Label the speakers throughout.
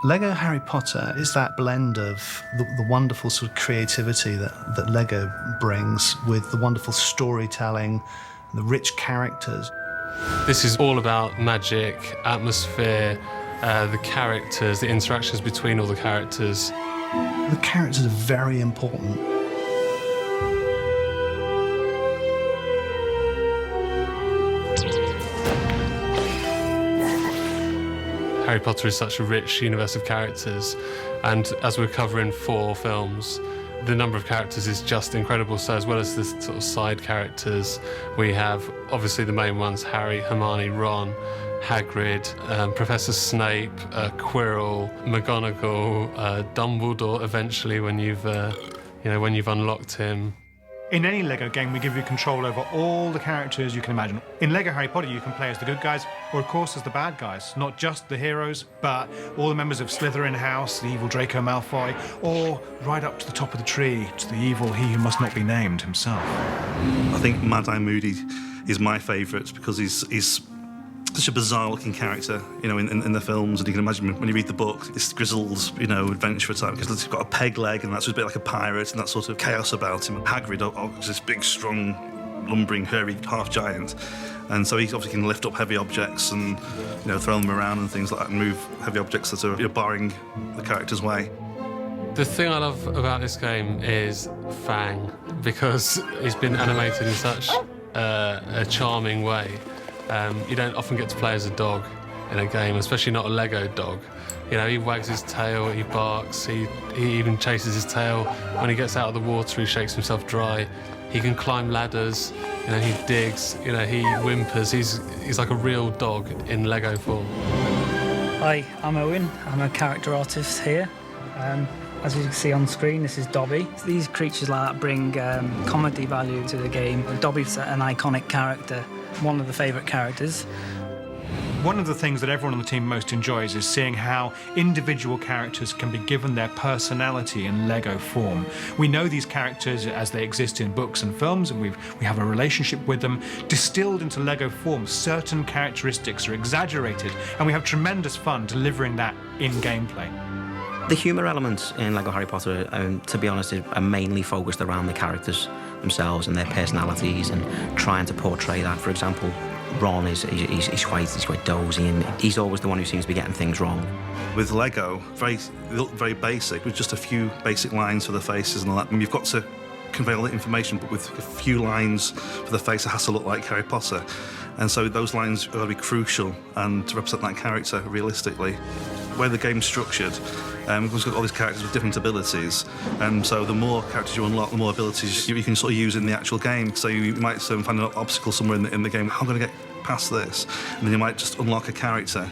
Speaker 1: Lego Harry Potter is that blend of the wonderful sort of creativity that Lego brings with the wonderful storytelling, the rich characters.
Speaker 2: This is all about magic, atmosphere, the characters, the interactions between all the characters.
Speaker 1: The characters are very important.
Speaker 2: Harry Potter is such a rich universe of characters, and as we're covering 4 films, the number of characters is just incredible. So as well as the sort of side characters, we have obviously the main ones: Harry, Hermione, Ron, Hagrid, Professor Snape, Quirrell, McGonagall, Dumbledore eventually when you've unlocked him.
Speaker 3: In any LEGO game, we give you control over all the characters you can imagine. In LEGO Harry Potter, you can play as the good guys, or of course as the bad guys. Not just the heroes, but all the members of Slytherin House, the evil Draco Malfoy, or right up to the top of the tree, to the evil he who must not be named himself.
Speaker 4: I think Mad-Eye Moody is my favourite because he's such a bizarre-looking character, in the films, and you can imagine when you read the book, this grizzled, adventurer type, because he's got a peg leg, and that's a bit like a pirate, and that sort of chaos about him. Hagrid is this big, strong, lumbering, hairy half-giant, and so he obviously can lift up heavy objects and, throw them around and things like that, and move heavy objects that are barring the character's way.
Speaker 2: The thing I love about this game is Fang, because he's been animated in such a charming way. You don't often get to play as a dog in a game, especially not a Lego dog. He wags his tail, he barks, he even chases his tail. When he gets out of the water, he shakes himself dry. He can climb ladders, he digs, he whimpers. He's like a real dog in Lego form.
Speaker 5: Hi, I'm Owen. I'm a character artist here. As you can see on screen, this is Dobby. These creatures like that bring comedy value to the game. Dobby's an iconic character, one of the favourite characters.
Speaker 3: One of the things that everyone on the team most enjoys is seeing how individual characters can be given their personality in Lego form. We know these characters as they exist in books and films, and we have a relationship with them. Distilled into Lego form, certain characteristics are exaggerated, and we have tremendous fun delivering that in gameplay.
Speaker 6: The humour elements in LEGO Harry Potter, to be honest, are mainly focused around the characters themselves and their personalities and trying to portray that. For example, Ron he's quite dozy and he's always the one who seems to be getting things wrong.
Speaker 4: With Lego, they look very basic, with just a few basic lines for the faces and all that. And you've got to convey all the information, but with a few lines for the face, it has to look like Harry Potter. And so those lines are going to be crucial and to represent that character realistically. Where the game's structured, we've got all these characters with different abilities, and so the more characters you unlock, the more abilities you can sort of use in the actual game. So you might find an obstacle somewhere in the game. How am I going to get past this? And then you might just unlock a character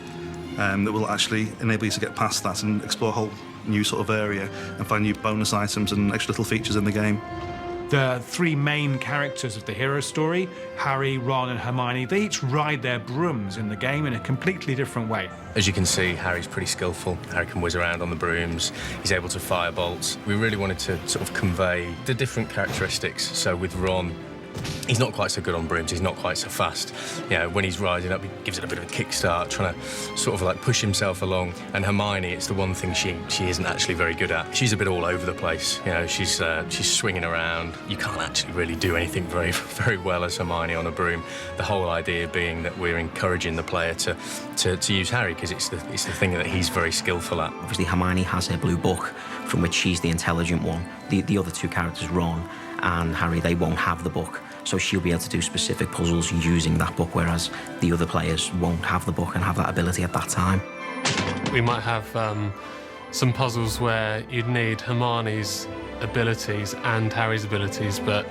Speaker 4: that will actually enable you to get past that and explore a whole new sort of area and find new bonus items and extra little features in the game.
Speaker 3: The 3 main characters of the hero story, Harry, Ron and Hermione, they each ride their brooms in the game in a completely different way.
Speaker 7: As you can see, Harry's pretty skillful. Harry can whiz around on the brooms. He's able to fire bolts. We really wanted to sort of convey the different characteristics. So with Ron, he's not quite so good on brooms, he's not quite so fast. When he's rising up, he gives it a bit of a kickstart, trying to sort of like push himself along. And Hermione, it's the one thing she isn't actually very good at. She's a bit all over the place. She's swinging around. You can't actually really do anything very, very well as Hermione on a broom. The whole idea being that we're encouraging the player to use Harry because it's the thing that he's very skillful at.
Speaker 6: Obviously, Hermione has her blue book, from which she's the intelligent one. The other 2 characters, Ron and Harry, they won't have the book. So she'll be able to do specific puzzles using that book, whereas the other players won't have the book and have that ability at that time.
Speaker 2: We might have some puzzles where you'd need Hermione's abilities and Harry's abilities, but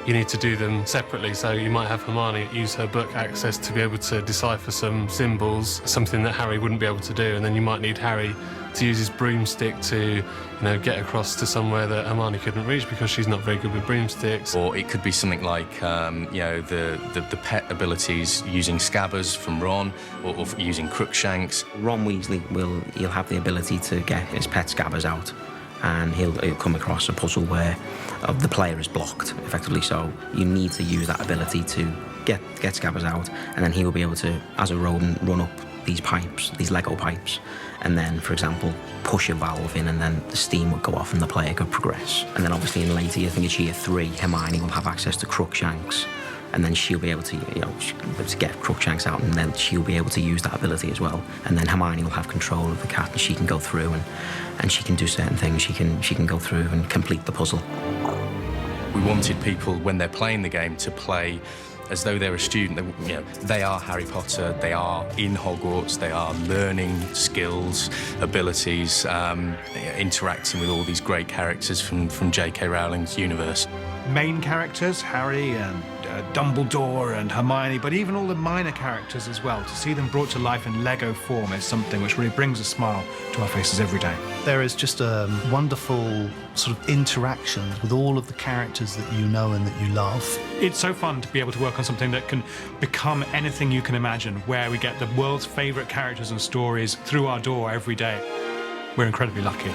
Speaker 2: you need to do them separately. So you might have Hermione use her book access to be able to decipher some symbols, something that Harry wouldn't be able to do, and then you might need Harry to use his broomstick to, get across to somewhere that Hermione couldn't reach because she's not very good with broomsticks.
Speaker 7: Or it could be something like, the pet abilities using Scabbers from Ron, or using Crookshanks.
Speaker 6: Ron Weasley he'll have the ability to get his pet Scabbers out, and he'll come across a puzzle where the player is blocked, effectively. So you need to use that ability to get Scabbers out, and then he will be able to, as a rodent, run up these pipes, these Lego pipes, and then, for example, push a valve in and then the steam would go off and the player could progress. And then obviously in later, I think it's year 3, Hermione will have access to Crookshanks, and then she'll be able to, to get Crookshanks out, and then she'll be able to use that ability as well. And then Hermione will have control of the cat, and she can go through and she can do certain things. She can go through and complete the puzzle.
Speaker 7: We wanted people, when they're playing the game, to play as though they're a student. They are Harry Potter, they are in Hogwarts, they are learning skills, abilities, interacting with all these great characters from J.K. Rowling's universe.
Speaker 3: Main characters, Harry and Dumbledore and Hermione, but even all the minor characters as well. To see them brought to life in Lego form is something which really brings a smile to our faces every day.
Speaker 1: There is just a wonderful sort of interaction with all of the characters that you know and that you love.
Speaker 3: It's so fun to be able to work on something that can become anything you can imagine, where we get the world's favourite characters and stories through our door every day. We're incredibly lucky.